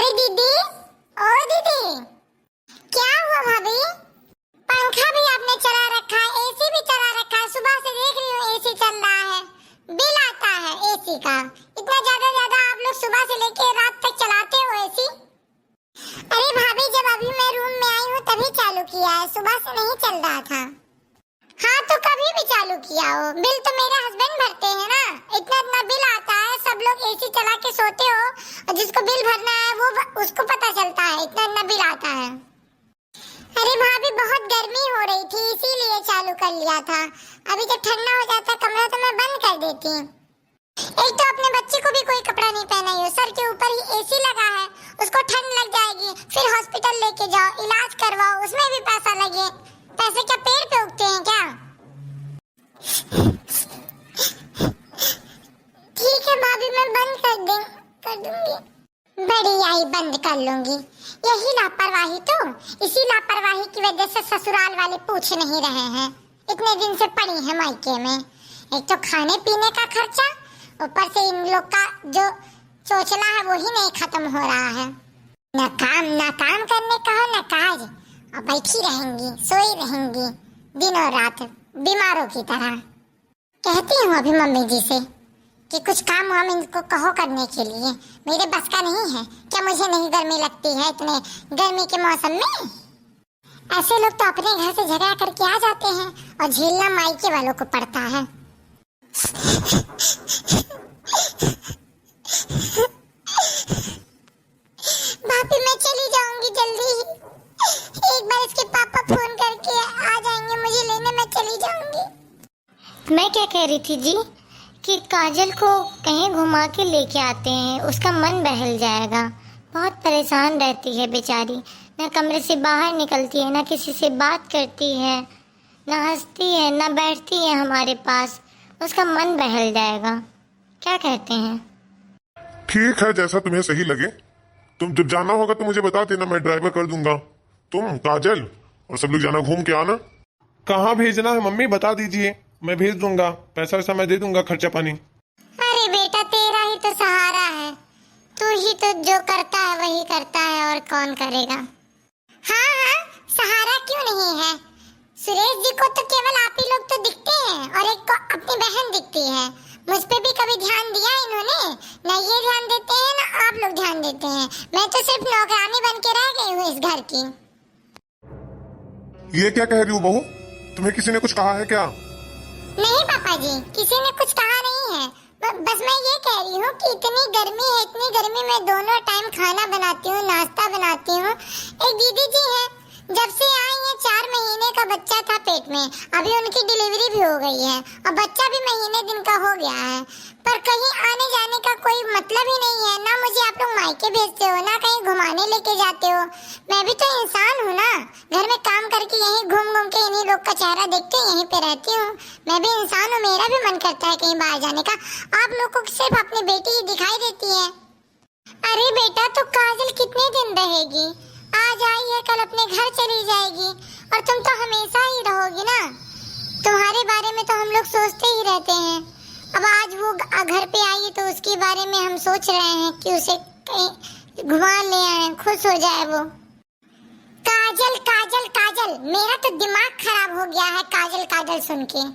अरे दीदी, ओ दीदी, क्या हुआ भाभी? पंखा भी आपने चला रखा है, एसी भी चला रखा है, सुबह से देख रही हूँ एसी चल रहा है, बिल आता है एसी का। इतना ज्यादा आप लोग सुबह से लेके रात तक चलाते हो एसी? अरे भाभी, जब अभी मैं रूम में आई हूँ तभी चालू किया है, सुबह से नहीं चल रहा था। हाँ तो कभी भी चालू किया हो, बिल तो मेरे हस्बैंड भरते हैं ना, इतना बिल आता है। सब लोग एसी चला के सोते हो और जिसको बिल भरना है वो उसको पता चलता है इतना बिल आता है। अरे भाभी, बहुत गर्मी हो रही थी इसीलिए चालू कर लिया था। अभी जब ठंडा हो जाता कमरा तो मैं बंद कर देती। एक तो अपने बच्चे को भी कोई कपड़ा नहीं पहनाई हो, सर के ऊपर ही एसी लगा है, उसको ठंड लग जाएगी, फिर हॉस्पिटल लेके जाओ, इलाज करवाओ, उसमें भी पैसा लगे। पैसे क्या पेड़ पे उगते हैं क्या? ठीक है भाभी, मैं बंद कर दूंगी। बड़ी आई बंद कर लूंगी। यही लापरवाही तो, इसी लापरवाही की वजह से ससुराल वाले पूछ नहीं रहे हैं। इतने दिन से पड़ी है मायके में, एक तो खाने पीने का खर्चा, ऊपर से इन लोग का जो चोचला है वही नहीं खत्म हो रहा है। न काम करने का हो न काज, और बैठी रहेंगी, सोई रहेंगी दिन और रात बीमारों की तरह। कहती हूँ अभी मम्मी जी से कि कुछ काम हम इनको कहो करने के लिए, मेरे बस का नहीं है। क्या मुझे नहीं गर्मी लगती है इतने गर्मी के मौसम में? ऐसे लोग तो अपने घर से झगड़ा करके आ जाते हैं और झेलना मायके वालों को पड़ता है। भाभी, मैं चली जाऊंगी जल्दी ही। एक बार इसके पापा फोन करके आ जाएंगे मुझे लेने, मैं चली जाऊंगी। मैं क्या कह रही थी जी कि काजल को कहीं घुमा के लेके आते हैं, उसका मन बहल जाएगा। बहुत परेशान रहती है बेचारी, ना कमरे से बाहर निकलती है, ना किसी से बात करती है, ना हंसती है, ना बैठती है हमारे पास। उसका मन बहल जाएगा। क्या कहते हैं? ठीक है, जैसा तुम्हें सही लगे। तुम जब जाना होगा तो मुझे बता देना, मैं ड्राइवर कर दूंगा। तुम काजल और सब लोग जाना, घूम के आना। कहाँ भेजना है मम्मी, बता दीजिए, मैं भेज दूंगा। पैसा वैसा मैं दे दूंगा, खर्चा पानी। अरे बेटा, तेरा ही तो सहारा है, तू ही तो जो करता है वही करता है, और कौन करेगा? हाँ, सहारा क्यों नहीं है? सुरेश जी को तो केवल आप ही लोग तो दिखते हैं, और एक को अपनी बहन दिखती है। मुझ पे भी कभी ध्यान दिया इन्होंने? ना ये ध्यान देते हैं ना आप लोग ध्यान देते हैं। मैं तो सिर्फ नौकरानी बन के रह गई हूँ इस घर की। ये क्या कह रही हो बहू? तुम्हें किसी ने कुछ कहा है क्या? नहीं पापा जी, किसी ने कुछ कहा नहीं है। बस मैं ये कह रही हूँ कि इतनी गर्मी है, इतनी गर्मी में दोनों टाइम खाना बनाती हूँ, नाश्ता बनाती हूँ। एक दीदी जी है, जब से आई है 4 महीने का बच्चा था पेट में, अभी उनकी डिलीवरी भी हो गई है और बच्चा भी महीने दिन का हो गया है, पर कहीं आने जाने का कोई मतलब ही नहीं है। ना मुझे आप लोग मायके भेजते हो, ना कहीं घुमाने लेके जाते हो। मैं भी तो इंसान हूँ ना, घर में काम करके यहीं घूम घूम के इन्हीं लोग का चेहरा देख के यहीं पे रहती हूँ। मैं भी इंसान हूँ, मेरा भी मन करता है कहीं बाहर जाने का। आप लोग को सिर्फ अपनी बेटी ही दिखाई देती है। अरे बेटा, तो काजल कितने दिन रहेगी? आज आई है, कल अपने घर चली जाएगी, और तुम तो हमेशा ही रहोगी ना। तुम्हारे बारे में तो हम लोग सोचते ही रहते हैं। अब आज वो घर पे आई है तो उसके बारे में हम सोच रहे हैं कि उसे कहीं घुमा ले आए, खुश हो जाए वो। काजल काजल काजल, मेरा तो दिमाग खराब हो गया है काजल काजल सुन के।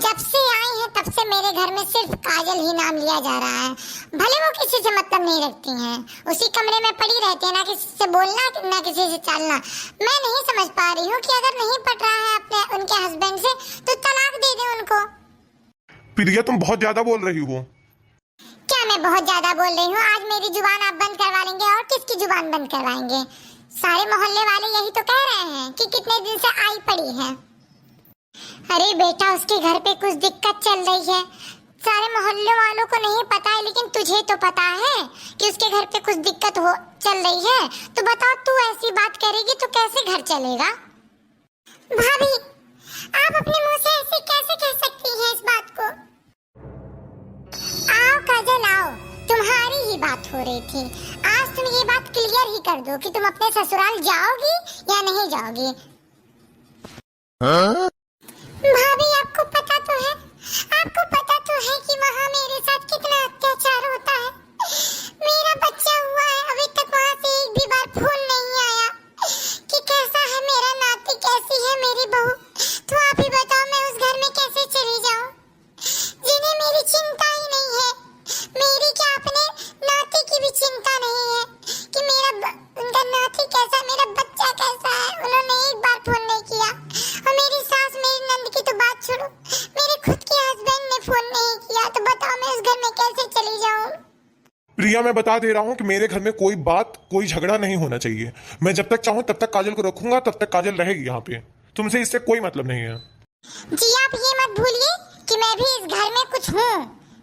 जब से आई है तब से मेरे घर में सिर्फ काजल ही नाम लिया जा रहा है। भले वो किसी से मतलब नहीं रखती हैं, उसी कमरे में पड़ी रहती है, ना किसी से बोलना ना किसी से चलना। मैं नहीं समझ पा रही हूँ कि अगर नहीं पट रहा है अपने उनके हस्बैंड से तो तलाक दे दे उनको। प्रिया, तुम बहुत ज्यादा बोल रही हो। क्या मैं बहुत ज्यादा बोल रही हूँ? आज मेरी जुबान आप बंद करवा लेंगे और किसकी जुबान बंद करवाएंगे? सारे मोहल्ले वाले यही तो कह रहे हैं कि कितने दिन से आई पड़ी है। अरे बेटा, उसके घर पे कुछ दिक्कत चल रही है, सारे मोहल्ले वालों को नहीं पता है, लेकिन तुझे तो पता है कि उसके घर पे कुछ दिक्कत हो चल रही है। तो बताओ, तू ऐसी बात करेगी तो कैसे घर चलेगा? भाभी, आप अपने मुंह से ऐसे कैसे कह सकती हैं इस बात को? आओ काजल आओ, तुम्हारी ही बात हो रही थी। आज तुम ये बात क्लियर ही कर दो कि तुम अपने ससुराल जाओगी या नहीं जाओगी। भाभी, आपको पता तो है कि वहाँ मेरे साथ कितना अत्याचार होता है। मेरा बच्चा हुआ है, अभी तक वहाँ प्रिया, मैं बता दे रहा हूँ कि मेरे घर में कोई बात, कोई झगड़ा नहीं होना चाहिए। मैं जब तक चाहूँ तब तक काजल को रखूंगा, तब तक काजल रहेगी यहाँ पे। तुमसे इससे कोई मतलब नहीं है। जी आप ये मत भूलिए कि मैं भी इस घर में कुछ हूँ।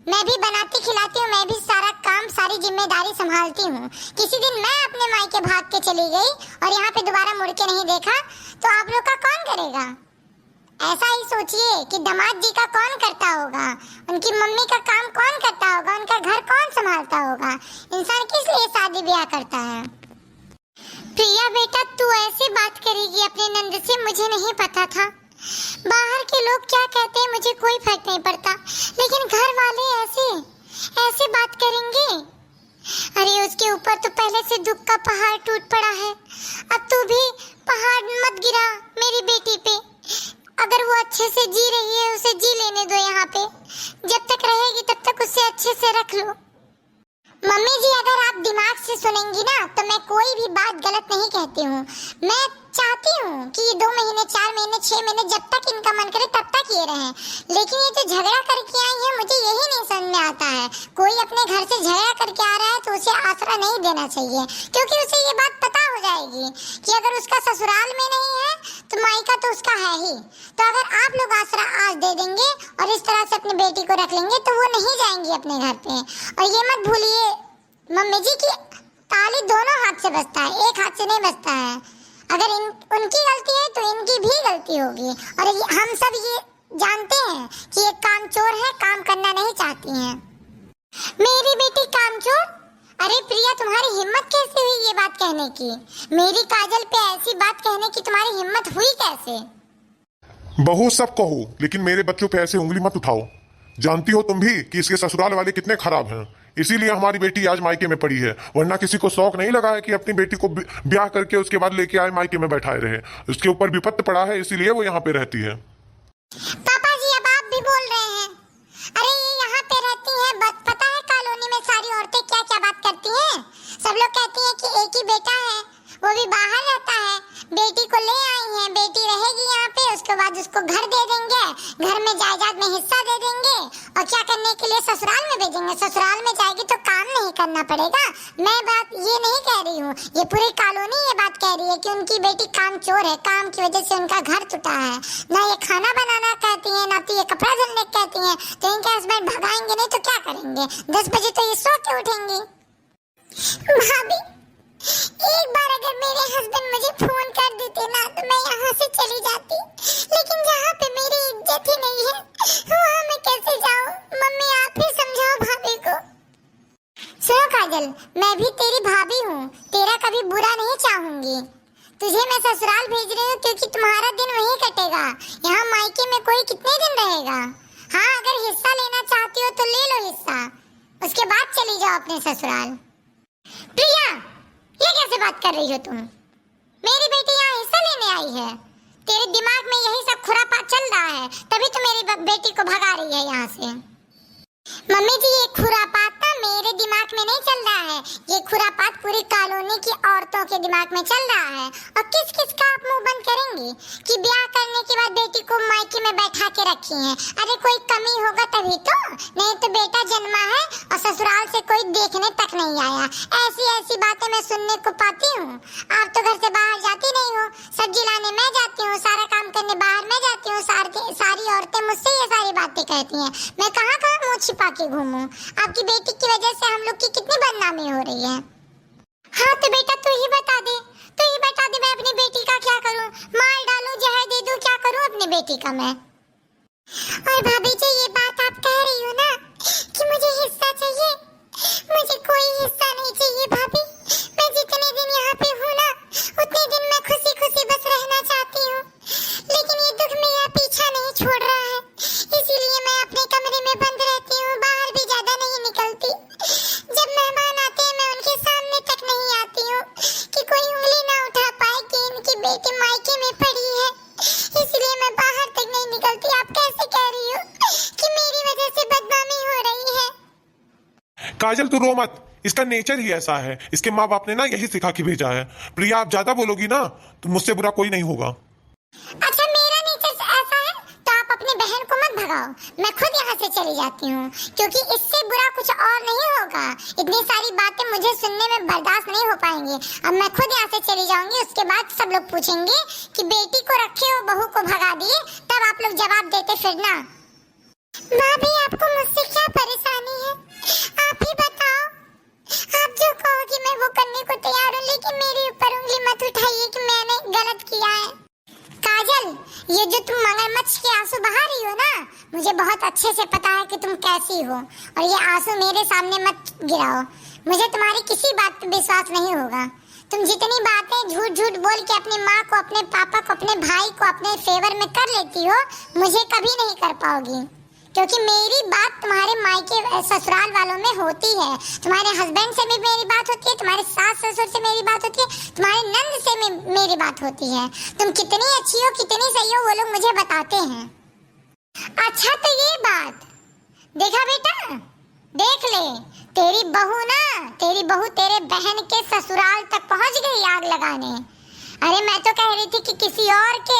मैं भी बनाती खिलाती हूँ, मैं भी सारा काम, सारी जिम्मेदारी संभालती हूँ। किसी दिन मैं अपने मायके भाग के चली गई और यहाँ पे दोबारा मुड़ के नहीं देखा तो आप लोग का कौन करेगा? ऐसा ही सोचिए कि दामाद जी का कौन करता होगा, उनकी मम्मी का काम कौन करता होगा, उनका घर कौन संभालता होगा। इंसान किस लिए शादी ब्याह करता है? प्रिया बेटा, तू ऐसे बात करेगी अपने नंद से, मुझे नहीं पता था। बाहर के लोग क्या कहते हैं मुझे कोई फर्क नहीं पड़ता, लेकिन घर वाले ऐसे ऐसे बात करेंगे। अरे उसके ऊपर तो पहले से दुख का पहाड़ टूट पड़ा है, अब तू भी पहाड़ मत गिरा मेरी बेटी पे। अगर वो अच्छे से जी रही है उसे जी लेने दो, यहाँ पे जब तक रहेगी तब तक उसे अच्छे से रख लो। मम्मी जी अगर आप दिमाग से सुनेंगी ना तो मैं कोई भी बात गलत नहीं कहती हूँ। मैं चाहती हूँ कि ये 2 महीने, 4 महीने, 6 महीने जब तक इनका मन करे तब तक ये रहें। लेकिन ये जो झगड़ा करके आई है मुझे यही नहीं समझ में आता है। कोई अपने घर से झगड़ा करके आ रहा है तो उसे आसरा नहीं देना चाहिए, क्योंकि उसे ये बात पता हो जाएगी कि अगर उसका ससुराल में नहीं है तो मायका तो उसका है ही। तो अगर आप लोग आसरा आज दे देंगे और इस तरह से अपनी बेटी को रख लेंगे तो वो नहीं जाएंगी अपने घर पे। और ये मत भूलिए मम्मी जी की ताली दोनों हाथ से बजता है, एक हाथ से नहीं बजता है। अगर उनकी गलती है तो इनकी भी गलती होगी। और हम सब ये जानते हैं कि ये कामचोर है, काम करना नहीं चाहती हैं। मेरी बेटी कामचोर? अरे प्रिया, तुम्हारी हिम्मत कैसे हुई ये बात कहने की? मेरी काजल पे ऐसी बात कहने की तुम्हारी हिम्मत हुई कैसे? बहू सब कहो, लेकिन मेरे बच्चों पे ऐसे उंगली मत उठाओ। जानती हो तुम भी कि इसके ससुराल वाले कितने खराब हैं, इसीलिए हमारी बेटी आज मायके में पड़ी है। वरना किसी को शौक नहीं लगा है कि अपनी बेटी को ब्याह करके उसके बाद लेके आए मायके में बैठाए रहे। उसके ऊपर विपत्त पड़ा है, इसीलिए वो यहाँ पे रहती है। पापा जी अब आप भी बोल रहे हैं। अरे ये यहाँ पे रहती है, पता है कॉलोनी में सारी औरतें क्या क्या बात करती हैं। सब लोग कहती हैं कि एक ही बेटा है, वो भी बाहर रहता है, बेटी को ले आई हैं, बेटी रहेगी यहाँ पे, उसके बाद उसको घर दे देंगे, घर में जायदाद में हिस्सा दे देंगे और क्या करने के लिए ससुराल में भेजेंगे। ससुराल में जाएगी तो काम नहीं करना पड़ेगा। मैं बात ये नहीं कह रही हूँ, ये पूरी कॉलोनी ये बात कह रही है कि उनकी बेटी कामचोर है, काम की वजह से उनका घर टूटा है। ना ये खाना बनाना कहती है, ना तो ये कपड़ा धुलने कहती है। तो इनके हस्बैंड भगाएंगे नहीं तो क्या करेंगे? 10 बजे तो ये सो के उठेंगी। भाभी एक बार अगर मेरे हस्बैंड मुझे फोन कर देते ना तो मैं यहाँ से चली जाती, लेकिन जहाँ पे मेरी इज्जत ही नहीं है वहाँ मैं कैसे जाऊँ? मम्मी आप ही समझाओ भाभी को। सुनो काजल, मैं भी तेरी भाभी हूँ, तेरा कभी बुरा नहीं चाहूंगी। तुझे मैं ससुराल भेज रही हूँ क्योंकि तुम्हारा दिन वहीं कटेगा। यहाँ मायके में कोई कितने दिन रहेगा? हाँ अगर हिस्सा लेना चाहती हो तो ले लो हिस्सा, उसके बाद चली जाओ अपने ससुराल। प्रिया ये कैसे बात कर रही हो तुम? मेरी बेटी यहाँ हिस्सा लेने आई है, तेरे दिमाग में यही सब खुरापात चल रहा है, तभी तो मेरी बेटी को भगा रही है यहाँ से। मम्मी जी ये खुरापात ना मेरे दिमाग में नहीं चल रहा है, ये खुरापात पूरी कॉलोनी की औरतों के दिमाग में चल रहा है। और किस किस का आप मुंह बंद करेंगी कि ब्याह करने के बाद बेटी को मायके में बैठा के रखी है? अरे कोई कमी होगा तभी तो, नहीं तो बेटा जन्मा है और ससुराल से कोई देखने तक नहीं आया। ऐसी ऐसी बातें मैं सुनने को पाती हूँ। आप तो घर से बाहर जाती नहीं हो, सब्जी लाने मैं जाती हूँ, सारा काम करने बाहर मैं जाती हूँ, सारी औरतें मुझसे ये सारी बातें कहती हैं। मैं कहाँ कहाँ मुँह छिपा के घूमूं? आपकी बेटी की वजह से हम लोग की कितनी बदनामी हो रही है। हाँ तो बेटा तू ही बता दे, मैं अपनी बेटी का क्या करूं? मार डालूं, जहर दे दूं, क्या करूं अपनी बेटी का मैं? और भाभी जी ये बात आप कह रही हो ना कि मुझे हिस्सा चाहिए, मुझे कोई हिस्सा नहीं चाहिए भाभी। मैं जितने दिन यहाँ पे हूँ ना उतने दिन मैं खुशी खुशी बस रहना चाहती हूँ, लेकिन ये दुख मेरा पीछा नहीं छोड़ रहा है, इसीलिए मैं अपने कमरे में बंद रहती हूँ, बाहर भी ज्यादा नहीं निकलती। जब मेहमान आते हैं मैं उनके सामने तक नहीं आती हूँ कि कोई उंगली ना उठा पाए कि इनकी बेटी मायके में पड़ी है, इसलिए मैं बाहर तक नहीं निकलती। आप कैसे कह रही हो कि मेरी वजह से बदनामी हो रही है? काजल तू रो मत, इसका नेचर ही ऐसा है, इसके माँ बाप ने ना यही सिखा के भेजा है। प्रिया आप ज्यादा बोलोगी ना तो मुझसे बुरा कोई नहीं होगा। अच्छा मेरा नेचर ऐसा है तो आप अपनी बहन को मत भगाओ, मैं खुद यहाँ से चली जाती हूँ, क्योंकि इससे बुरा कुछ और नहीं होगा। इतनी सारी बातें मुझे सुनने में बर्दाश्त नहीं हो पाएंगी। अब मैं खुद यहाँ से चली जाऊंगी, उसके बाद सब लोग पूछेंगे कि बेटी को रखे हो, बहू को भगा दिए, तब आप लोग जवाब देते फिरना। भाभी, आपको मुझसे क्या परेशानी है? आप ही बताओ। आप जो कहोगी मैं वो करने को तैयार हूँ, लेकिन मेरे ऊपर उंगली मत उठाइए कि मैंने गलत किया है। काजल, ये जो तुम मगरमच्छ के आंसू बहा रही हो ना, मुझे बहुत अच्छे से पता है कि तुम कैसी हो, और ये आंसू मेरे सामने मत गिराओ। मुझे तुम्हारी किसी बात पे विश्वास नहीं होगा। तुम जितनी बातें झूठ झूठ बोल के अपनी माँ को, अपने पापा को, अपने भाई को अपने फेवर में कर लेती हो, मुझे कभी नहीं कर पाओगी, क्योंकि मेरी बात तुम्हारे मायके ससुराल वालों में होती है। तुम्हारे हस्बैंड से भी मेरी बात होती है, तुम्हारे सास ससुर से मेरी बात होती है, तुम्हारे नंद से मेरी बात होती है। तुम कितनी अच्छी हो, कितनी सही हो, वो लोग मुझे बताते हैं। अच्छा, तो ये बात देखा बेटा, देख ले, तेरी बहू तेरे बहन के ससुराल तक पहुंच गई आग लगाने। अरे मैं तो कह रही थी कि किसी और के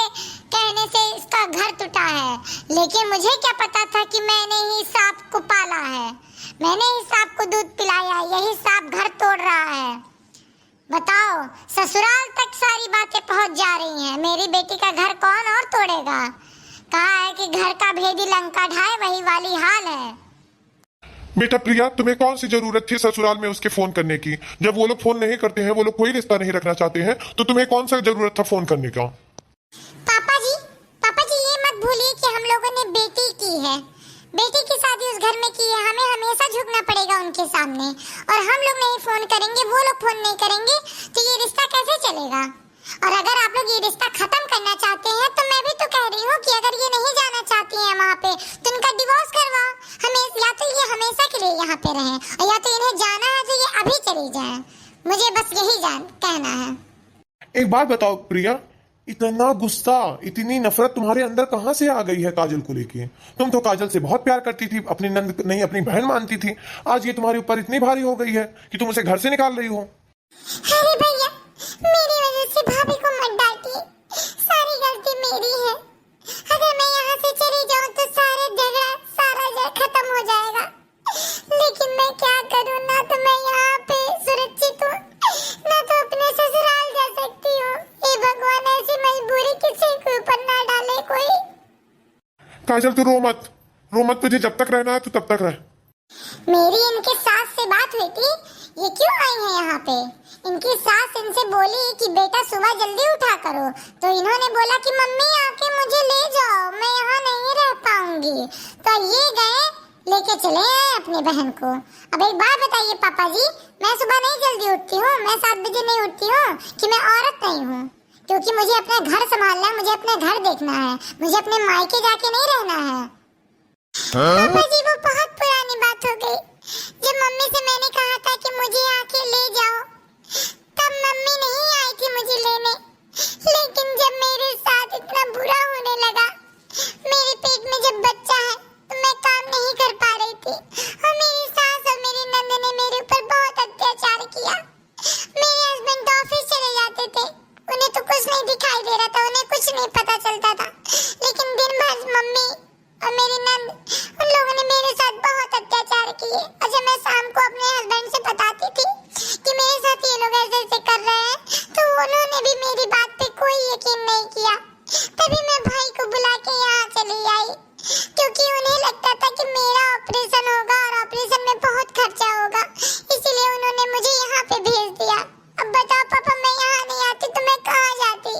कहने से इसका घर टूटा है, लेकिन मुझे क्या पता था कि मैंने ही सांप को पाला है, मैंने ही सांप को दूध पिलाया, यही सांप घर तोड़ रहा है। बताओ, ससुराल तक सारी बातें पहुंच जा रही हैं। मेरी बेटी का घर कौन और तोड़ेगा? कहा है कि घर का भेदी लंका ढाए, वही वाली हाल है। बेटा प्रिया, तुम्हें कौन सी जरूरत थी ससुराल में उसके फोन करने की? जब वो लोग फोन नहीं करते हैं, वो लोग कोई रिश्ता नहीं रखना चाहते हैं, तो तुम्हें कौन सा जरूरत था फोन करने का? पापा जी, ये मत भूलिए कि हम लोगों ने बेटी की है, बेटी की शादी उस घर में की है। हमें हमेशा झुकना पड़ेगा उनके सामने, और हम लोग नहीं फोन करेंगे, वो लोग फोन नहीं करेंगे, तो ये रिश्ता कैसे चलेगा? और अगर आप लोग ये रिश्ता खत्म करना चाहते हैं, तो मैं भी तो कह रही हूँ कि अगर ये नहीं जाना चाहती हैं वहाँ पे, तो इनका डिवोर्स करवाओ। हमें या तो ये हमेशा के लिए यहाँ पे रहें, और या तो इन्हें जाना है तो ये अभी चली जाएं। मुझे बस यही कहना है। एक बात बताओ प्रिया, इतना गुस्सा, इतनी नफरत तुम्हारे अंदर कहाँ से आ गई है काजल को लेके? तुम तो काजल से बहुत प्यार करती थी, अपनी नंद नहीं अपनी बहन मानती थी। आज ये तुम्हारे ऊपर इतनी भारी हो गई है कि तुम उसे घर से निकाल रही हो। अरे भैया, मेरी वजह से भाभी को मत डांटिए, सारी गलती मेरी है। अगर मैं यहाँ से चली जाऊँ तो सारा झगड़ा खत्म हो जाएगा, लेकिन मैं क्या करूँ? ना तो मैं यहाँ पे सुरक्षित हूँ, ना तो अपने ससुराल जा सकती हूँ। हे भगवान, ऐसी मजबूरी किसी के ऊपर ना डाले कोई। काजल, तू रो मत, तुझे जब तक रहना है तो तब तक रह। मेरी इनके सास से बात हुई थी, ये क्यों आई है यहाँ पे? इनकी सास इनसे बोली कि बेटा सुबह जल्दी उठा करो, तो इन्होंने बोला कि मम्मी आके मुझे ले जाओ, मैं यहाँ नहीं रह पाऊंगी। तो ये गए लेके चले आए अपनी बहन को। अब एक बात बताइए पापा जी, मैं सुबह नहीं जल्दी उठती हूँ, मैं 7 बजे नहीं उठती हूँ कि मैं औरत नहीं हूँ, क्योंकि मुझे अपने घर संभालना है, मुझे अपने घर देखना है, मुझे अपने मायके जाके नहीं रहना है। पापा जी, वो बहुत पुरानी बात हो गई। जब मम्मी से मैंने कहा था कि मुझे आके ले जाओ, तब मम्मी नहीं आई थी मुझे लेने, लेकिन जब मेरे साथ इतना बुरा होने लगा, मेरे पेट में जब बच्चा है, तो मैं काम नहीं कर पा रही थी, और मेरी सास और मेरी नंद ने मेरे ऊपर बहुत अत्याचार किया। मेरे हस्बैंड ऑफिस चले जाते थे, उन्हें तो कुछ नहीं दिखाई दे रहा था, उन्हें कुछ नहीं पता चलता था, लेकिन दिन भर मम्मी और मेरी नंद, उन लोगों ने मेरे साथ बहुत अत्याचार किए। और जब मैं शाम को अपने हस्बैंड से बताती थी कि मेरे साथ ये लोग ऐसे कर रहे हैं, तो उन्होंने भी मेरी बात पे कोई यकीन नहीं किया। तभी मैं भाई को बुला के यहाँ चली आई, क्योंकि उन्हें लगता था कि मेरा ऑपरेशन होगा और ऑपरेशन में बहुत खर्चा होगा, इसीलिए उन्होंने मुझे यहाँ पे भेज दिया। अब बताओ पापा, मैं यहाँ नहीं आती तो मैं कहाँ जाती?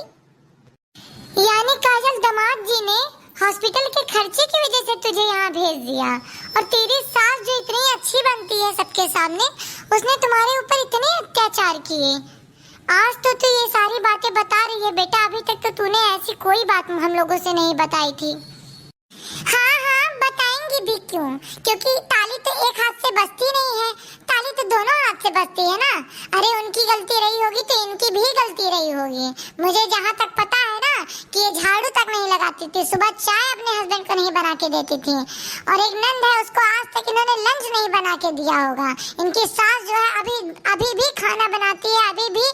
यानी काजल, दामाद जी ने हॉस्पिटल के खर्चे की वजह से तुझे यहाँ भेज दिया, और तेरी सास जो इतनी अच्छी बनती है सबके सामने, उसने तुम्हारे ऊपर इतने अत्याचार किए। आज तो तू ये सारी बातें बता रही है बेटा, अभी तक तो तूने ऐसी कोई बात हम लोगों से नहीं बताई थी। हाँ, बताएंगी भी क्यों? क्योंकि ताली तो एक हाथ से बजती नहीं है, ताली तो दोनों हाथ से बजती है ना। अरे उनकी गलती रही होगी तो इनकी भी गलती रही होगी। मुझे जहाँ तक पता है ना कि ये झाड़ू तक नहीं लगाती थी, सुबह चाय अपने हस्बैंड को नहीं बना के देती थी, और एक नंद है, उसको आज तक इन्होंने लंच नहीं बना के दिया होगा। इनकी सास जो है अभी भी खाना बनाती है, अभी भी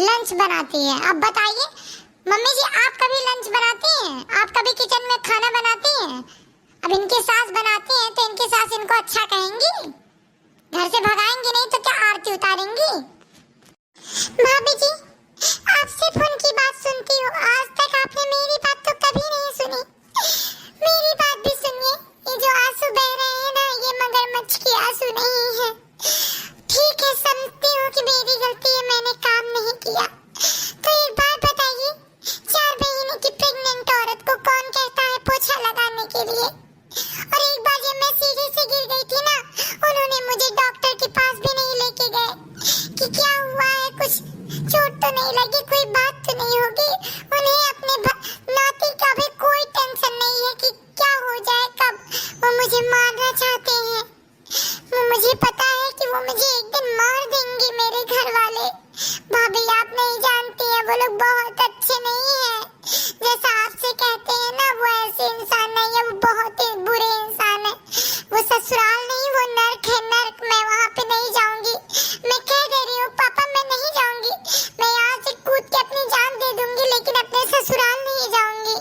लंच बनाती है। अब बताइए मम्मी जी, आप कभी लंच बनाती हैं? आप कभी किचन में खाना बनाती हैं? अब इनके सास बनाते हैं तो इनके सास इनको अच्छा कहेंगी, घर से भगाएंगे नहीं तो क्या आरती उतारेंगी। भाभी जी, आपसे फोन की बात सुनती हूँ, आज तक आपने मेरी बात तो कभी नहीं सुनी। मेरी बात भी सुनिए, ये जो आंसू बह रहे हैं ना, ये मगरमच्छ के आंसू नहीं है। ठीक है, समझती हूँ कि मेरी गलती है, मैंने काम नहीं किया। तो एक बात बताइए, 4 महीने की प्रेग्नेंट औरत को कौन कहता है पोछा लगाने के लिए? और एक बार जब मैं सीढ़ी से गिर गई थी ना, उन्होंने मुझे डॉक्टर के पास भी नहीं लेके गए कि क्या हुआ है, कुछ चोट तो नहीं लगी, कोई बात तो नहीं होगी। उन्हें अपने नाती का भी कोई टेंशन नहीं है कि क्या हो जाए, कब वो मुझे मारना चाहते हैं। मुझे पता है कि वो मुझे एक दिन मार देंगे मेरे घर वाले। भाभी, आप नहीं जानती हैं, वो लोग बहुत अच्छे नहीं हैं। जैसा आपसे कहते हैं ना, वो ऐसे इंसान नहीं है, वो बहुत ही बुरे इंसान है। वो ससुराल नहीं, वो नर्क है, नर्क। मैं वहाँ पे नहीं जाऊंगी, मैं कह दे रही हूँ पापा, मैं नहीं जाऊंगी। मैं यहाँ से कूद के अपनी जान दे दूंगी, लेकिन अपने ससुराल नहीं जाऊंगी।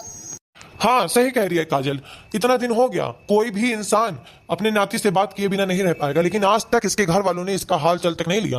हाँ, सही कह रही है काजल। इतना दिन हो गया, कोई भी इंसान अपने नाती से बात किए बिना नहीं रह पाएगा, लेकिन आज तक इसके घर वालों ने इसका हाल चाल तक नहीं लिया।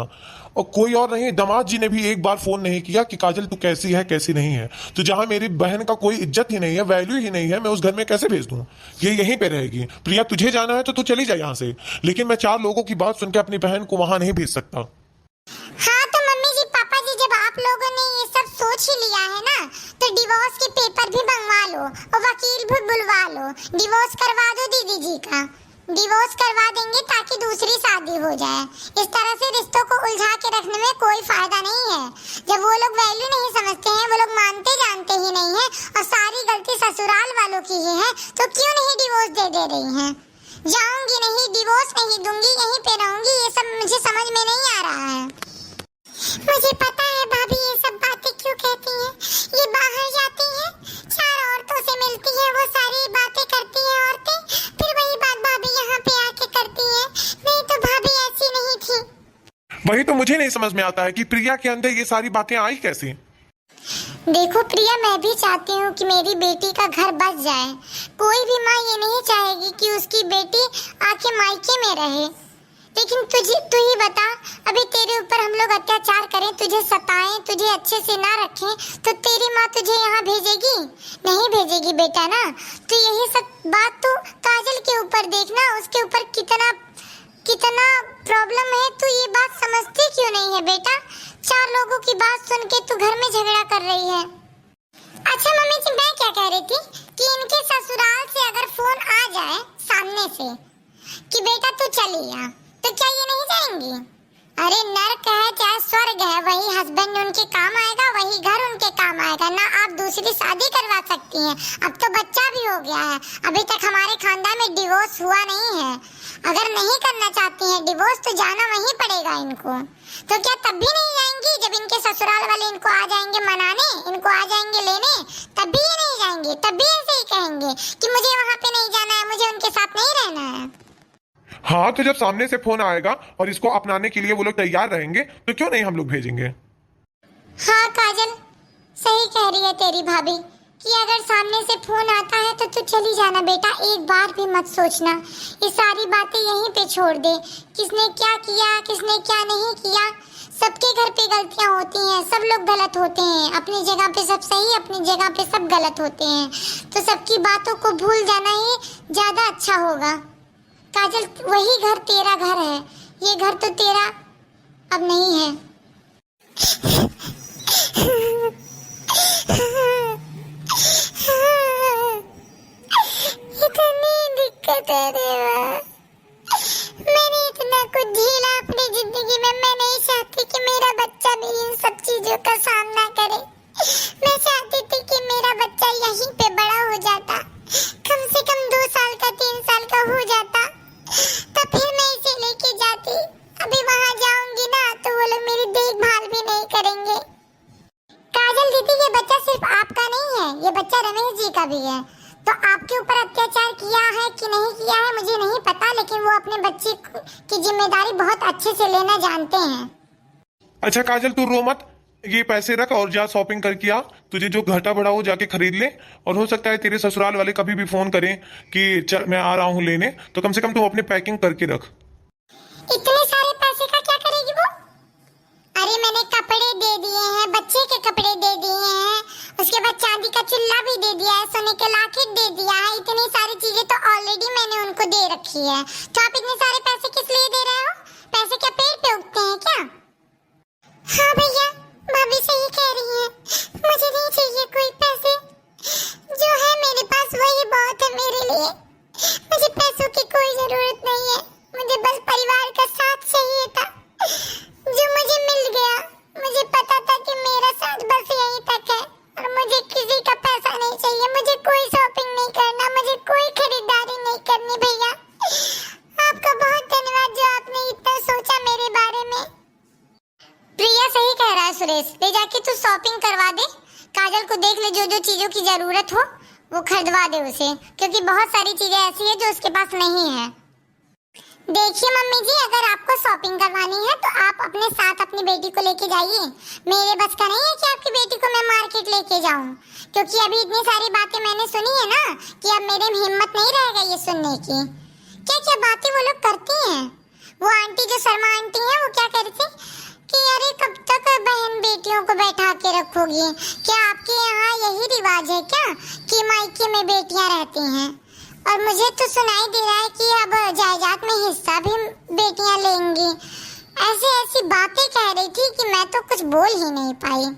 और कोई और नहीं, दामाद जी ने भी एक बार फोन नहीं किया कि काजल तू कैसी है, कैसी नहीं है। तो जहां मेरी बहन का कोई इज्जत ही नहीं है, वैल्यू ही नहीं है, मैं उस घर में कैसे भेज दूं? ये यहीं पे रहेगी। प्रिया, तुझे जाना है तो तू चली जा यहाँ से, लेकिन मैं 4 लोगों की बात सुन के अपनी बहन को वहां नहीं भेज सकता। हाँ, तो मम्मी जी, पापा जी, जब आप लोगों ने ये सब सोच ही लिया है ना, तो डिवोर्स के पेपर भी मंगवा लो और वकील भी बुलवा लो। डिवोर्स करवा दो दीदी जी का, डिवोर्स करवा देंगे ताकि दूसरी शादी हो जाए। इस तरह से रिश्तों को उलझा के रखने में कोई फायदा नहीं है। जब वो लोग वैल्यू नहीं समझते हैं, वो लोग मानते जानते ही नहीं है, और सारी गलती ससुराल वालों की ही है, तो क्यों नहीं डिवोर्स दे रही हैं? जाऊंगी नहीं, डिवोर्स नहीं दूंगी, यहीं पे रहूंगी। ये सब मुझे समझ में नहीं आ रहा है। मुझे पता है भाभी, ये सब बातें क्यों कहती हैं। ये बाहर जाती हैं, 4 औरतों से मिलती हैं, वो सारी बातें करती हैं औरतें, फिर वही बात भाभी यहाँ पे आके करती हैं। नहीं तो भाभी ऐसी नहीं थी। वही तो मुझे नहीं समझ में आता है कि प्रिया के अंदर ये सारी बातें आई कैसे। देखो प्रिया, मैं भी चाहती हूँ कि मेरी बेटी का घर बस जाए। कोई भी माँ ये नहीं चाहेगी कि उसकी बेटी आके मायके में रहे। लेकिन तू ही बता, अभी तेरे ऊपर हम लोग अत्याचार करें, तुझे सताएं, तुझे अच्छे से ना रखें, तो तेरी माँ तुझे यहाँ भेजेगी? नहीं भेजेगी बेटा ना। तो यही सब बात तू काजल के ऊपर देखना, उसके ऊपर कितना प्रॉब्लम है। तू ये बात समझती क्यों नहीं है बेटा? 4 लोगों की बात सुन के तू घर में झगड़ा कर रही है। अच्छा मम्मी जी, मैं क्या कह रही थी कि इनके ससुराल से अगर फोन आ जाए सामने से कि बेटा तू चली आ, तो क्या ये नहीं जाएंगी? अरे नर्क है चाहे स्वर्ग है, वही हस्बैंड उनके काम आएगा, वही घर उनके काम आएगा ना। आप दूसरी शादी करवा सकती हैं, अब तो बच्चा भी हो गया है। अभी तक हमारे खानदान में डिवोर्स हुआ नहीं है। अगर नहीं करना चाहती हैं डिवोर्स, तो जाना वहीं पड़ेगा इनको। तो क्या तब भी नहीं जाएंगी? जब इनके ससुराल वाले इनको आ जाएंगे मनाने, इनको आ जाएंगे लेने, तब भी ये नहीं जाएंगे? तब भी ऐसे ही कहेंगे कि मुझे वहाँ पे नहीं जाना है, मुझे उनके साथ नहीं रहना है। हाँ, तो जब सामने से फोन आएगा और इसको अपनाने के लिए वो लोग तैयार रहेंगे, तो क्यों नहीं हम लोग भेजेंगे। हाँ काजल, सही कह रही है तेरी भाभी कि अगर सामने से फोन आता है तो तू चली जाना बेटा, एक बार भी मत सोचना। ये सारी बातें यहीं पे छोड़ दे। किसने क्या किया, किसने क्या नहीं किया, सबके घर पे गलतियां होती हैं, सब लोग गलत होते हैं। अपनी जगह पे सब सही, अपनी जगह पे सब गलत होते हैं। तो सबकी बातों को भूल जाना ही ज्यादा अच्छा होगा। काजल, वही घर तेरा घर है, ये घर तो तेरा अब नहीं है। इतनी दिक्कत है देवा, मैंने इतना कुछ झेला अपनी जिंदगी में। मैं नहीं चाहती कि मेरा बच्चा भी इन सब चीजों का सामना करे। मैं चाहती थी कि मेरा बच्चा यहीं पे बड़ा हो जाता, कम से कम 2 साल का 3 साल का हो जाता, तो फिर मैं इसे लेके जाती। अभी वहाँ जाऊंगी ना तो वो लोग मेरी देखभाल भी नहीं करेंगे। काजल दीदी, ये बच्चा सिर्फ आपका नहीं है, ये बच्चा रमेश जी का भी है। तो आपके ऊपर अत्याचार किया है कि नहीं किया है मुझे नहीं पता, लेकिन वो अपने बच्चे की जिम्मेदारी बहुत अच्छे से लेना जानते हैं। अच्छा काजल, तू रो मत। ये पैसे रख और जा शॉपिंग करके आ। तुझे जो घाटा बढ़ा हो जाके खरीद ले। और हो सकता है तेरे ससुराल वाले कभी भी फोन करें कि चल मैं आ रहा हूँ लेने, तो कम से कम तू अपनी पैकिंग करके रख। इतने सारे पैसे का क्या करेगी वो? अरे मैंने कपड़े दे दिए हैं, बच्चे के कपड़े दे दिए हैं, उसके बाद चांदी का चुल्ला भी दे दिया है, सोने के लॉकेट दे दिया है। इतनी सारी चीजें तो ऑलरेडी मैंने उनको दे रखी है। तो आप इतने सारे पैसे किस लिए दे रहे हो? पैसे क्या पेड़ पे उगते हैं क्या? हाँ भैया, भाभी सही कह रही है, मुझे नहीं चाहिए कोई पैसे। जो है मेरे पास वही बहुत है मेरे लिए। मुझे पैसों की कोई जरूरत नहीं है, मुझे बस परिवार का साथ चाहिए था जो मुझे मिल गया। मुझे पता था कि मेरा साथ बस यहीं तक है और मुझे किसी का पैसा नहीं चाहिए। मुझे कोई शॉपिंग नहीं करना, मुझे कोई खरीदारी नहीं करनी। भैया आपका बहुत धन्यवाद जो आपने इतना सोचा मेरे बारे में। प्रिया सही कह रहा है सुरेश, ले जाके तू शॉपिंग करवा दे। काजल को देख ले, जो जो चीजों की जरूरत हो वो खरीदवा दे उसे, क्योंकि बहुत सारी चीजें ऐसी है जो उसके पास नहीं है। देखिए मम्मी जी, अगर आपको शॉपिंग करवानी है तो आप अपने साथ अपनी बेटी को लेके जाइए। मेरे बस का नहीं है कि आपकी बेटी को मैं मार्केट लेके जाऊं, क्योंकि अभी इतनी सारी बातें मैंने सुनी है ना कि अब मेरे में हिम्मत नहीं रहेगा ये सुनने की। क्या क्या बातें वो लोग करती हैं। वो आंटी जो शर्मा आंटी है, वो क्या कह रही थी कि अरे कब तक बहन बेटियों को बैठा के रखोगी? क्या आपके यहाँ यही रिवाज है क्या कि मायके में बेटियां रहती हैं? और मुझे तो सुनाई दे रहा है कि अब जायदाद में हिस्सा भी बेटियां लेंगी। ऐसी ऐसी बातें कह रही थी कि मैं तो कुछ बोल ही नहीं पाई।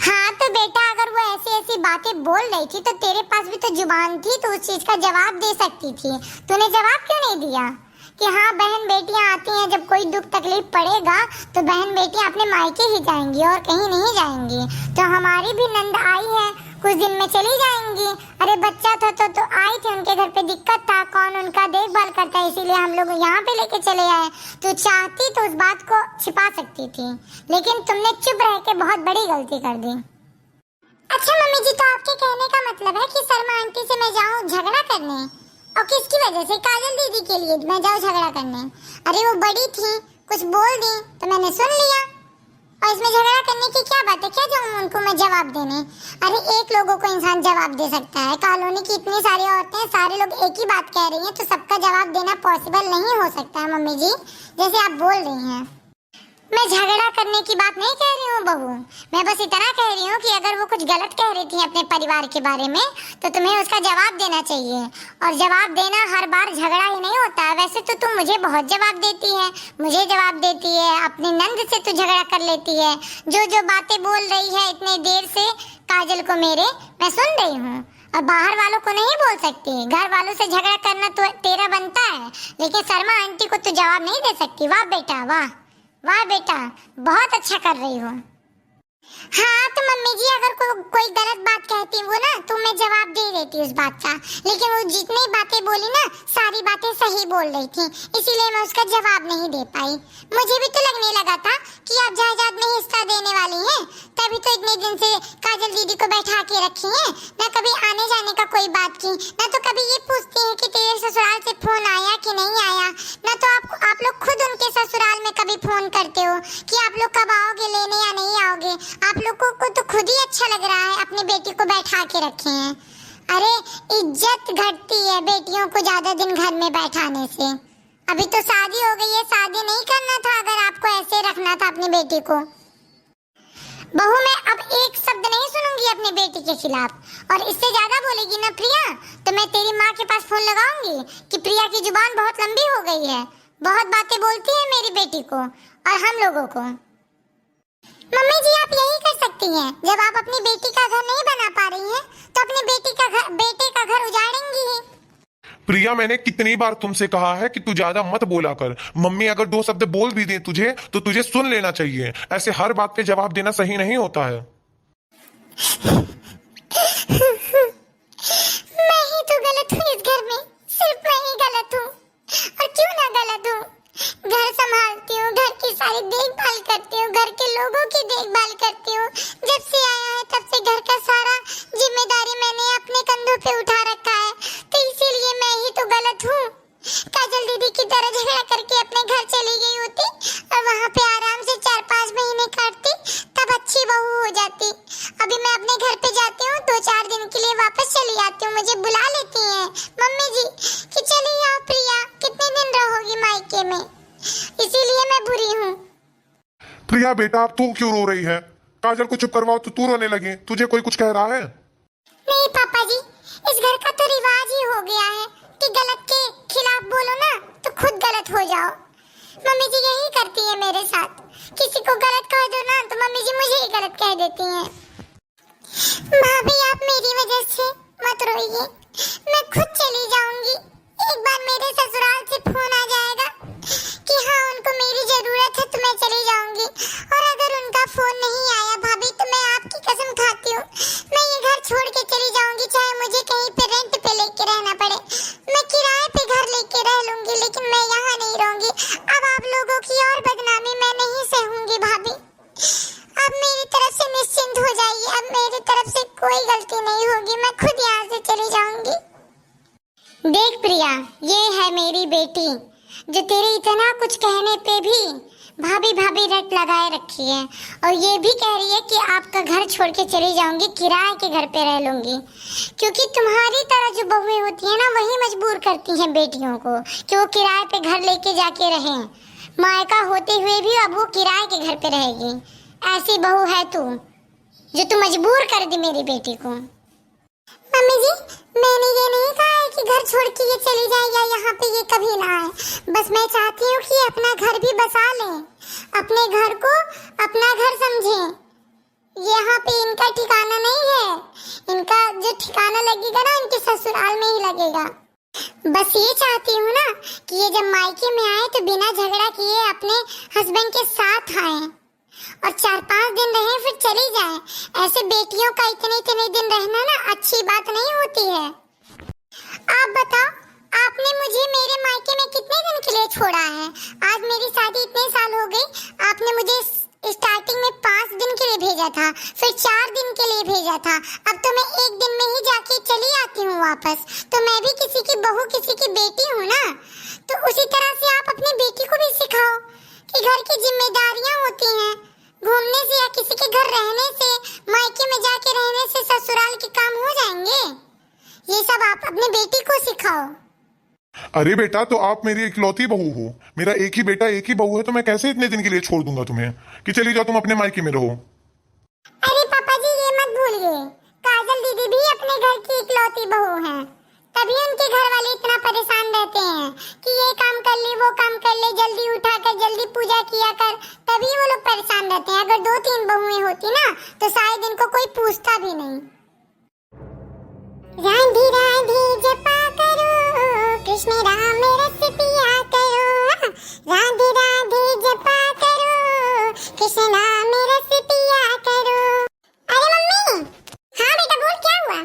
हाँ तो बेटा, अगर वो ऐसी ऐसी बातें बोल रही थी तो तेरे पास भी तो जुबान थी, तो उस चीज का जवाब दे सकती थी। तूने जवाब क्यों नहीं दिया कि हाँ बहन बेटियां आती हैं, जब कोई दुख तकलीफ पड़ेगा तो बहन बेटियां अपने मायके ही जाएंगी और कहीं नहीं जाएंगी। तो हमारी भी नंद आई है, कुछ दिन में चली जाएंगी। अरे बच्चा था तो आई थी, उनके घर पे दिक्कत था, कौन उनका देखभाल करता है, इसीलिए हम लोग यहाँ पे लेके चले आए। तो चाहती तो उस बात को छिपा सकती थी, लेकिन तुमने चुप रह के बहुत बड़ी गलती कर दी। अच्छा मम्मी जी, तो आपके कहने का मतलब है कि शर्मा आंटी से मैं जाऊँ झगड़ा करने? और किसकी वजह से? काजल दीदी के लिए मैं जाऊँ झगड़ा करने? अरे वो बड़ी थी, कुछ बोल दी तो मैंने सुन लिया। और इसमें झगड़ा करने की क्या बात है? क्या जाऊँ उनको मैं जवाब देने? अरे एक लोगों को इंसान जवाब दे सकता है, कॉलोनी की इतनी सारी औरतें, सारे लोग एक ही बात कह रही हैं, तो सबका जवाब देना पॉसिबल नहीं हो सकता है मम्मी जी, जैसे आप बोल रही हैं। मैं झगड़ा करने की बात नहीं कह रही हूँ बहू, मैं बस इतना कह रही हूँ कि अगर वो कुछ गलत कह रही थी अपने परिवार के बारे में तो तुम्हें उसका जवाब देना चाहिए। और जवाब देना हर बार झगड़ा ही नहीं होता है। वैसे तो तुम मुझे बहुत जवाब देती है, मुझे जवाब देती है, अपनी नंद से तो झगड़ा कर लेती है। जो जो बातें बोल रही है इतने देर से काजल को मेरे, मैं सुन रही हूँ। और बाहर वालों को नहीं बोल सकती, घर वालों से झगड़ा करना तो तेरा बनता है, लेकिन शर्मा आंटी को तो जवाब नहीं दे सकती। वाह बेटा वाह, वाह बेटा, बहुत अच्छा कर रही हो। हाँ तो मम्मी जी, अगर कोई गलत बात कहती वो ना तो मैं जवाब दे देती उस बात का, लेकिन वो जितनी बातें बोली ना सारी बातें सही बोल रही थी, इसीलिए मैं उसका जवाब नहीं दे पाई। मुझे भी तो लगने लगा था कि आप जायदाद में हिस्सा देने वाली हैं, तभी तो इतने दिन से काजल दीदी को बैठा के रखी हैं। ना कभी आने जाने का कोई बात की, ना तो कभी ये पूछती हैं कि तेरे ससुराल से फोन आया कि नहीं आया, ना तो आप लोग खुद उनके ससुराल में कभी फोन करते हो कि आप लोग कब आओगे लेने या नहीं आओगे। आप लोगों को तो खुद ही अच्छा लग रहा है अपनी बेटी को बैठा के रखे हैं। अरे इज्जत घटती है बेटियों को ज्यादा दिन घर में बैठाने से। अभी तो शादी हो गई है, शादी नहीं करना था अगर आपको ऐसे रखना था अपनी बेटी को। बहू मैं अब एक शब्द नहीं सुनूंगी अपनी बेटी के खिलाफ, और इससे ज्यादा बोलेगी ना प्रिया तो मैं तेरी माँ के पास फोन लगाऊंगी कि प्रिया की जुबान बहुत लंबी हो गई है, बहुत बातें बोलती है मेरी बेटी को और हम लोगों को। मम्मी जी आप यही कर सकती हैं, जब आप अपनी बेटी का घर नहीं बना पा रही हैं तो अपनी बेटे का घर उजाड़ेंगी ही। प्रिया मैंने कितनी बार तुमसे कहा है कि तू ज्यादा मत बोला कर। मम्मी अगर दो शब्द बोल भी दे तुझे तो तुझे सुन लेना चाहिए, ऐसे हर बात पे जवाब देना सही नहीं होता है। मैं ही तो गलत हूँ इस घर में, सिर्फ मैं ही गलत हूँ। और क्यों ना गलत हूँ, घर संभालती हूँ, घर की सारी देखभाल करती हूँ, घर के लोगों की देखभाल करती हूँ। जब से आया है तब से घर का सारा जिम्मेदारी मैंने अपने कंधों पे उठा रखा है, तो इसीलिए मैं ही तो गलत हूँ। काजल दीदी की तरह झगड़ा करके अपने घर चली गई होती और वहाँ पे आराम से 4-5 महीने काटती, प्रिया बेटा, अब तू क्यों रो रही है? काजल को चुप करवाओ तो तू रोने लगी। तुझे कोई कुछ कह रहा है? नहीं पापा जी, इस घर का तो रिवाज ही हो गया है कि गलत के खिलाफ बोलो ना तो खुद गलत हो जाओ। मम्मी जी यही करती है मेरे साथ, किसी को गलत कह दो ना तो मम्मी जी मुझे ही गलत कह देती हैं। भाभी आप मेरी वजह से मत रोइए, मैं खुद चली जाऊंगी। एक बार मेरे ससुराल से फोन आ जाएगा कि हाँ उनको मेरी जरूरत है तो मैं चली जाऊंगी, और अगर उनका फोन नहीं आया भाभी तो मैं आपकी कसम खाती हूँ मैं ये घर छोड़ के चली जाऊंगी, चाहे मुझे कहीं पे रेंट पे लेके रहना पड़े। मैं किराए पे घर लेके रह लूंगी लेकिन मैं यहाँ नहीं रहूंगी। अब आप लोगों की और बदनामी मैं नहीं सहूंगी भाभी। अब मेरी तरफ से निश्चिंत हो जाइए, अब मेरी तरफ से कोई गलती नहीं होगी, मैं खुद यहाँ से चली जाऊंगी। देख प्रिया, ये है मेरी बेटी जो तेरे इतना कुछ कहने पे भी भाभी भाभी रट लगाए रखी है, और ये भी कह रही है कि आपका घर छोड़ के चली जाऊंगी, किराए के घर पे रह लूंगी। क्योंकि तुम्हारी तरह जो बहुएं होती है ना वही मजबूर करती हैं बेटियों को कि वो किराए पे घर लेके जाके रहें। मायका होते हुए भी अब वो किराए के घर पे रहेगी। ऐसी बहू है तू जो तू मजबूर कर दी मेरी बेटी को। मम्मी जी, मैंने ये नहीं कहा है कि घर छोड़ के ये चली जाए या यहाँ पे ये कभी ना आए, बस मैं चाहती हूँ कि अपना घर भी बसा ले, अपने घर को अपना घर समझे। यहाँ पे इनका ठिकाना नहीं है, इनका जो ठिकाना लगेगा ना इनके ससुराल में ही लगेगा। बस ये चाहती हूँ ना कि ये जब मायके में आए तो बिना झगड़ा किए अपने हस्बैंड के साथ आए और 4-5 दिन रहे फिर चली जाए। ऐसे बेटियों का इतने इतने दिन रहना ना अच्छी बात नहीं होती है। आप बताओ, आपने मुझे मेरे मायके में कितने दिन के लिए छोड़ा है? आज मेरी शादी इतने साल हो गई, आपने मुझे स्टार्टिंग में 5 दिन के लिए भेजा था, फिर 4 दिन के लिए भेजा था, अब तो मैं 1 दिन में ही जाके चली आती हूँ वापस। तो मैं भी किसी की बहू, किसी की बेटी हूँ ना, तो उसी तरह से आप अपनी बेटी को भी सिखाओ कि घर की जिम्मेदारियां होती हैं। घूमने से या किसी के घर रहने से, मायके में जाके रहने से ससुराल के काम हो जाएंगे। ये सब आप अपने बेटी को सिखाओ। अरे बेटा, तो आप मेरी इकलौती बहू हो, मेरा एक ही बेटा एक ही बहू है, तो मैं कैसे इतने दिन के लिए छोड़ दूंगा तुम्हें कि चली जाओ तुम अपने मायके में रहो। अरे पापा जी ये मत भूलिए, काजल दीदी भी अपने घर की इकलौती बहू है, तभी उनके घर वाले इतना परेशान रहते हैं कि ये काम कर ले वो काम कर ले, जल्दी उठा कर जल्दी पूजा किया कर, तभी वो लोग परेशान रहते हैं। अगर 2-3 बहुएं होती ना तो शायद इनको कोई पूछता भी नहीं। राधे राधे जपा करो, कृष्ण राम रस पिया करो, राधे राधे जपा करो, कृष्ण राम रस पिया करो। अरे मम्मी, हाँ बेटा बोल, क्या हुआ?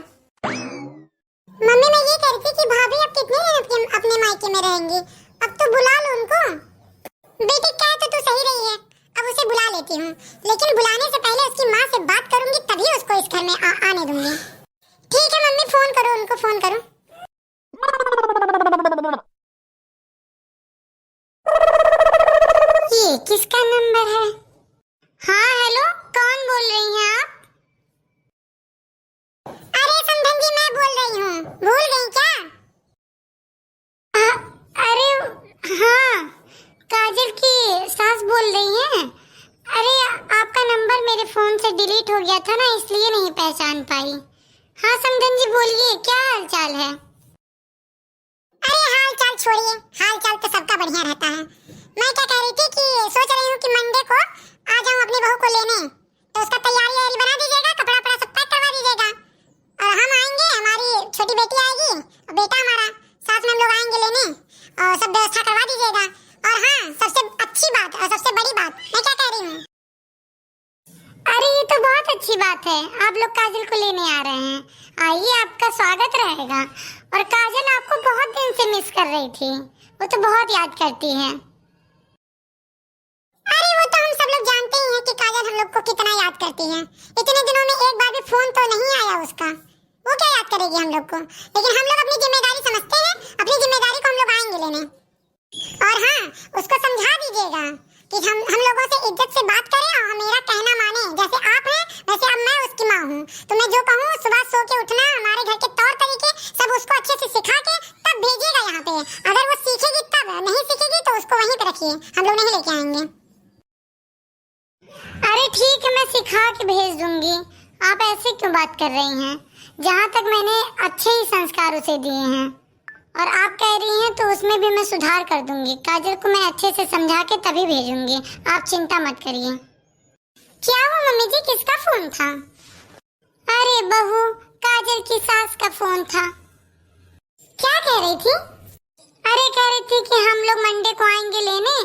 मम्मी मैं ये कह रही थी कि भाभी अब कितने दिन अपने मायके में रहेंगी, अब तो बुला लो उनको। बेटी कह तो तू सही रही है, अब उसे बुला लेती हूँ, लेकिन बुलाने से पहले उसकी माँ से बात करूंगी तभी उसको इस घर में आने दूंगी। ठीक है मम्मी, फोन करो उनको, फोन करो। ये किसका नंबर है? हाँ हेलो, कौन बोल रही हैं आप? अरे समधन जी मैं बोल रही हूँ, भूल गई क्या? अरे हाँ, काजल की सास बोल रही हैं। अरे आपका नंबर मेरे फोन से डिलीट हो गया था ना, इसलिए नहीं पहचान पाई। हाँ समधन जी बोलिए, क्या हाल चाल है? अरे हाल चाल छोड़िए, हाल चाल तो सबका बढ़िया रहता है। मैं क्या कह रही थी कि सोच रही हूँ कि मंडे को आ जाऊँ अपनी बहू को लेने, तो उसका तैयारी बना दीजिएगा, कपड़ा वपड़ा सब पैक करवा दीजिएगा, और हम आएंगे, हमारी छोटी बेटी आएगी और बेटा हमारा, साथ में हम लोग आएंगे लेने, और सब व्यवस्था करवा दीजिएगा। और हाँ, सबसे अच्छी बात और सबसे बड़ी बात मैं क्या कह रही हूँ, अरे ये तो बहुत अच्छी बात है, आप लोग काजल को लेने आ रहे हैं, आइए आपका स्वागत रहेगा। और काजल आपको बहुत दिन से मिस कर रही थी, वो तो बहुत याद करती है। अरे वो तो हम सब लोग जानते ही हैं कि काजल हम लोग को कितना याद करती है, इतने दिनों में एक बार भी फोन तो नहीं आया उसका, वो क्या याद करेगी हम लोग को। लेकिन हम लोग अपनी जिम्मेदारी समझते हैं, अपनी जिम्मेदारी को हम लोग आएंगे लेने। और हाँ, उसको समझा दीजिएगा कि हम लोगों से इज्जत से बात करें और मेरा कहना माने, जैसे आप हैं वैसे अब मैं उसकी माँ हूँ, तो मैं जो कहूँ सुबह सो के उठना, हमारे घर के तौर तरीके सब उसको अच्छे से सिखा के तब भेजिएगा यहाँ पे। अगर वो सीखेगी तब, नहीं सीखेगी तो उसको वहीं पे रखिए, हम लोग नहीं लेके आएंगे। ठीक है, मैं सिखा के भेज दूंगी। आप ऐसे क्यों बात कर रही हैं? जहाँ तक मैंने अच्छे ही संस्कार उसे दिए हैं, और आप कह रही हैं तो उसमें भी मैं सुधार कर दूंगी। काजल को मैं अच्छे से समझा के तभी भेजूंगी, आप चिंता मत करिए। क्या हुआ मम्मी जी, किसका फोन था? अरे बहू, काजल की सास का फोन था। क्या कह रही थी? अरे कह रही थी कि हम लोग मंडे को आएंगे लेने,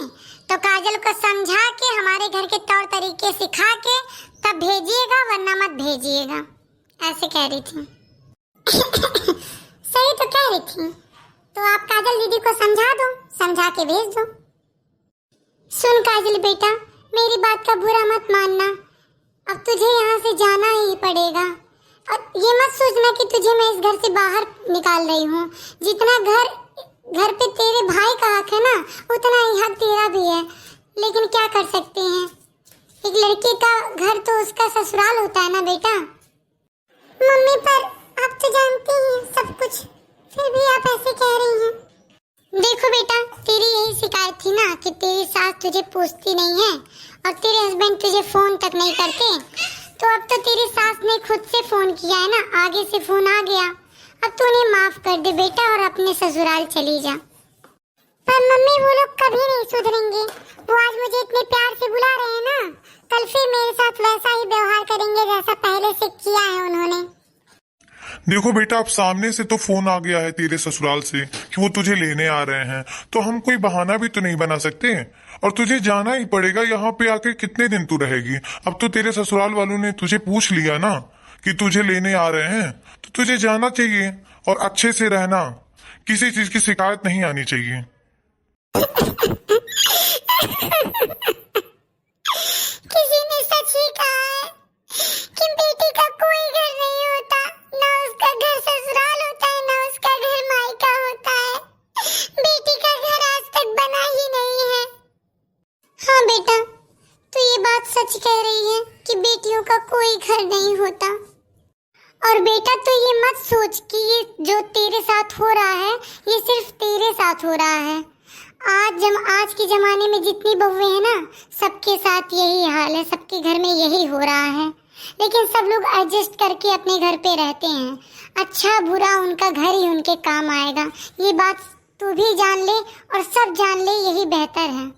तो काजल को समझा के हमारे घर के तौर तरीके सिखा के तब भेजिएगा, वरना मत भेजिएगा, ऐसे कह रही थी। सही तो कह रही थी, तो आप काजल दीदी को समझा दो, समझा के भेज दो। सुन काजल बेटा, मेरी बात का बुरा मत मानना, अब तुझे यहाँ से जाना ही पड़ेगा। और ये मत सोचना कि तुझे मैं इस घर से बाहर निकाल रही हूँ। जितना घर पे तेरे भाई का हक है ना, उतना ही हक तेरा भी है। लेकिन क्या कर सकते हैं, एक लड़की का घर तो उसका ससुराल होता है ना बेटा। मम्मी पर आप तो जानती हैं सब कुछ, फिर भी आप ऐसे कह रही हैं। देखो बेटा, तेरी यही शिकायत थी ना कि तेरी सास तुझे पूछती नहीं है और तेरे हस्बैंड तुझे फोन तक नहीं करते, तो अब तो तेरी सास ने खुद से फोन किया है ना, आगे से फोन आ गया। अब तू उन्हें माफ कर दे बेटा और अपने ससुराल चली जा। पर मम्मी वो लोग कभी नहीं सुधरेंगे, वो आज मुझे इतने प्यार से बुला रहे हैं ना, कल फिर मेरे साथ वैसा ही व्यवहार करेंगे जैसा पहले से किया है उन्होंने। देखो बेटा, अब सामने से तो फोन आ गया है तेरे ससुराल से कि वो तुझे लेने आ रहे हैं, तो हम कोई बहाना भी तो नहीं बना सकते, और तुझे जाना ही पड़ेगा। यहाँ पे आके कितने दिन तू रहेगी? अब तो तेरे ससुराल वालों ने तुझे पूछ लिया ना कि तुझे लेने आ रहे हैं, तो तुझे जाना चाहिए और अच्छे से रहना, किसी चीज की शिकायत नहीं आनी चाहिए। किसी ने सच ही कहा है कि बेटी का कोई घर नहीं होता, ना उसका घर ससुराल होता है, ना उसका घर मायका होता है। बेटी का घर आज तक बना ही नहीं है। हाँ बेटा, तो ये बात सच कह रही है कि बेटियों का कोई घर नहीं होता। और बेटा तो ये मत सोच कि ये जो तेरे साथ हो रहा है ये सिर्फ तेरे साथ हो रहा है। आज के जमाने में जितनी बहुएं हैं ना, सबके साथ यही हाल है, सबके घर में यही हो रहा है। लेकिन सब लोग एडजस्ट करके अपने घर पे रहते हैं। अच्छा बुरा उनका घर ही उनके काम आएगा, ये बात तू भी जान ले और सब जान ले, यही बेहतर है।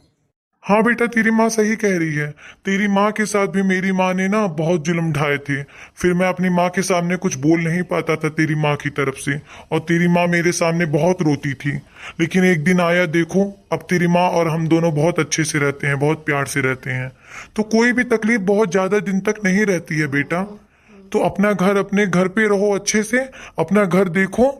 हाँ बेटा, तेरी माँ सही कह रही है। तेरी माँ के साथ भी मेरी माँ ने ना बहुत जुल्म ढाए थे, फिर मैं अपनी माँ के सामने कुछ बोल नहीं पाता था तेरी माँ की तरफ से, और तेरी माँ मेरे सामने बहुत रोती थी। लेकिन एक दिन आया, देखो अब तेरी माँ और हम दोनों बहुत अच्छे से रहते हैं, बहुत प्यार से रहते हैं। तो कोई भी तकलीफ बहुत ज्यादा दिन तक नहीं रहती है बेटा। तो अपना घर, अपने घर पे रहो अच्छे से, अपना घर देखो,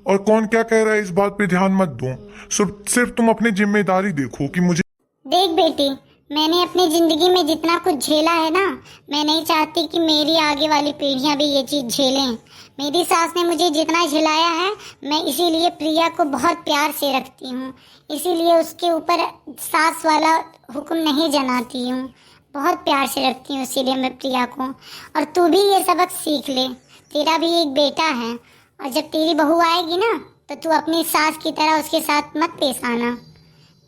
और कौन क्या कह रहा है इस बात पे ध्यान मत दो। सिर्फ तुम अपनी जिम्मेदारी देखो कि मुझे। देख बेटी, मैंने अपनी जिंदगी में जितना कुछ झेला है ना, मैं नहीं चाहती कि मेरी आगे वाली पीढ़ियां भी ये चीज झेलें। मेरी सास ने मुझे जितना झेलाया है, मैं इसीलिए प्रिया को बहुत प्यार से रखती हूँ, इसीलिए उसके ऊपर सास वाला हुक्म नहीं जनाती हूँ, बहुत प्यार से रखती हूँ, इसीलिए मैं प्रिया को। और तू भी ये सबक सीख ले, तेरा भी एक बेटा है, और जब तेरी बहू आएगी ना, तो तू अपनी सास की तरह उसके साथ मत पेश आना,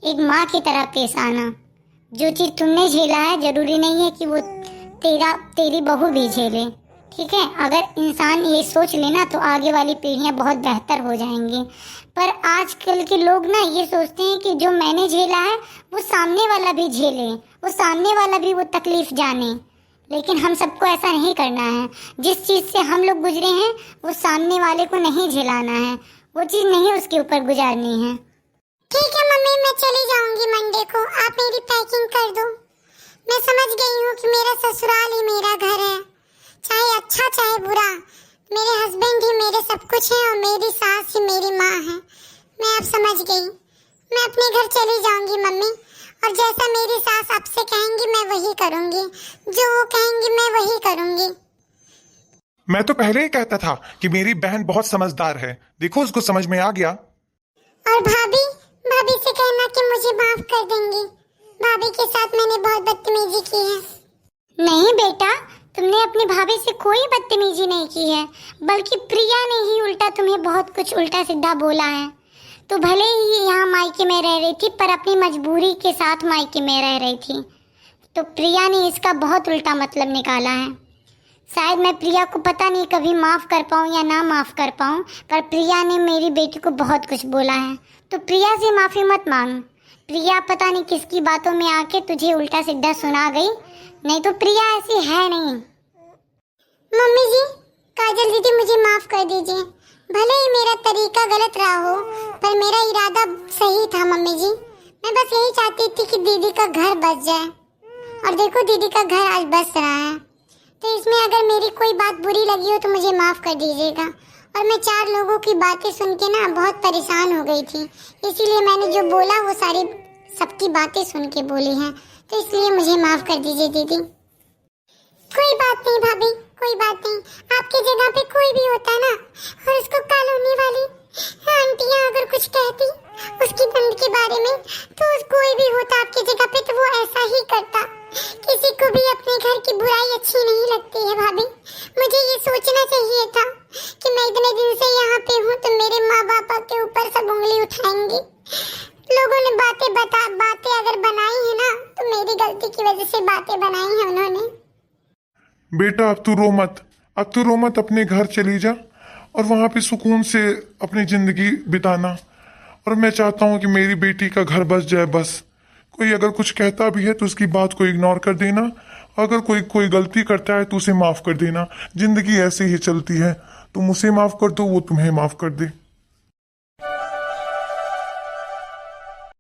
एक माँ की तरह पेश आना। जो चीज़ तुमने झेला है जरूरी नहीं है कि वो तेरी बहू भी झेले, ठीक है? अगर इंसान ये सोच लेना तो आगे वाली पीढ़ियां बहुत बेहतर हो जाएंगी। पर आजकल के लोग ना ये सोचते हैं कि जो मैंने झेला है वो सामने वाला भी झेले, वो सामने वाला भी वो तकलीफ जाने। लेकिन हम सबको ऐसा नहीं करना है। जिस चीज़ से हम लोग गुजरे हैं वो सामने वाले को नहीं झेलाना है, वो चीज़ नहीं उसके ऊपर गुजारनी है। ठीक है मम्मी, मैं चली जाऊंगी मंडे को, आप मेरी पैकिंग कर दो। मैं समझ गई हूँ कि मेरा ससुराल ही मेरा घर है, चाहे अच्छा चाहे बुरा। मेरे हस्बैंड ही मेरे सब कुछ हैं और मेरी सास ही मेरी माँ है। मैं अब समझ गई, मैं अपने घर चली जाऊंगी मम्मी, और जैसा मेरी सास आपसे कहेंगी मैं वही करूंगी, जो वो कहेंगी मैं वही करूंगी। मैं तो पहले ही कहता था कि मेरी बहन बहुत समझदार है, देखो उसको समझ में आ गया। और भाभी से कहना कि मुझे माफ कर देंगी, भाभी के साथ मैंने बहुत बदतमीजी की है। नहीं बेटा, तुमने अपनी भाभी से कोई बदतमीजी नहीं की है, बल्कि प्रिया ने ही उल्टा तुम्हें बहुत कुछ उल्टा सीधा बोला है। तो भले ही यहाँ मायके में रह रही थी, पर अपनी मजबूरी के साथ मायके में रह रही थी। तो प्रिया ने इसका बहुत उल्टा मतलब निकाला है। शायद मैं प्रिया को पता नहीं कभी माफ़ कर पाऊँ या ना माफ़ कर पाऊँ, पर प्रिया ने मेरी बेटी को बहुत कुछ बोला है। तो प्रिया से माफ़ी मत मांग। प्रिया पता नहीं किसकी बातों में आके तुझे उल्टा सीधा सुना गई, नहीं तो प्रिया ऐसी है नहीं। मम्मी जी, काजल दीदी मुझे माफ कर दीजिए। भले ही मेरा तरीका गलत रहा हो, पर मेरा इरादा सही था मम्मी जी। मैं बस यही चाहती थी कि दीदी का घर बच जाए, और देखो दीदी का घर आज बस रहा है। तो इसमें अगर मेरी कोई बात बुरी लगी हो तो मुझे माफ कर दीजिएगा। और मैं 4 लोगों की बातें सुन के ना बहुत परेशान हो गई थी, इसीलिए मैंने जो बोला वो सारी सबकी बातें सुन के बोली हैं। तो इसलिए मुझे माफ कर दीजिए दीदी। कोई बात नहीं भाभी, कोई बात नहीं। आपकी जगह पे कोई भी होता ना, और उसको कॉलोनी वाली आंटियां अगर कुछ कहती उसकी बंद के बारे में, तो कोई भी होता आपकी जगह पे तो वो ऐसा ही करता। किसी को भी अपने घर की बुराई अच्छी नहीं लगती है भाभी। मुझे ये सोचना चाहिए था कि मैं इतने दिन से यहाँ पे हूँ तो मेरे माँ बाप के ऊपर सब उंगली उठाएंगे। लोगों ने बातें अगर बनाई है ना, तो मेरी गलती की वजह से बातें बनाई है उन्होंने। बेटा अब तू रो मत, अब तू रो मत, अपने घर चली जा और वहां पे सुकून से अपनी जिंदगी बिताना। और मैं चाहता हूँ कि मेरी बेटी का घर बस जाए बस। कोई अगर कुछ कहता भी है तो उसकी बात को इग्नोर कर देना। अगर कोई गलती करता है तो उसे माफ कर देना। जिंदगी ऐसे ही चलती है, तुम उसे माफ कर दो, वो तुम्हें माफ कर दे।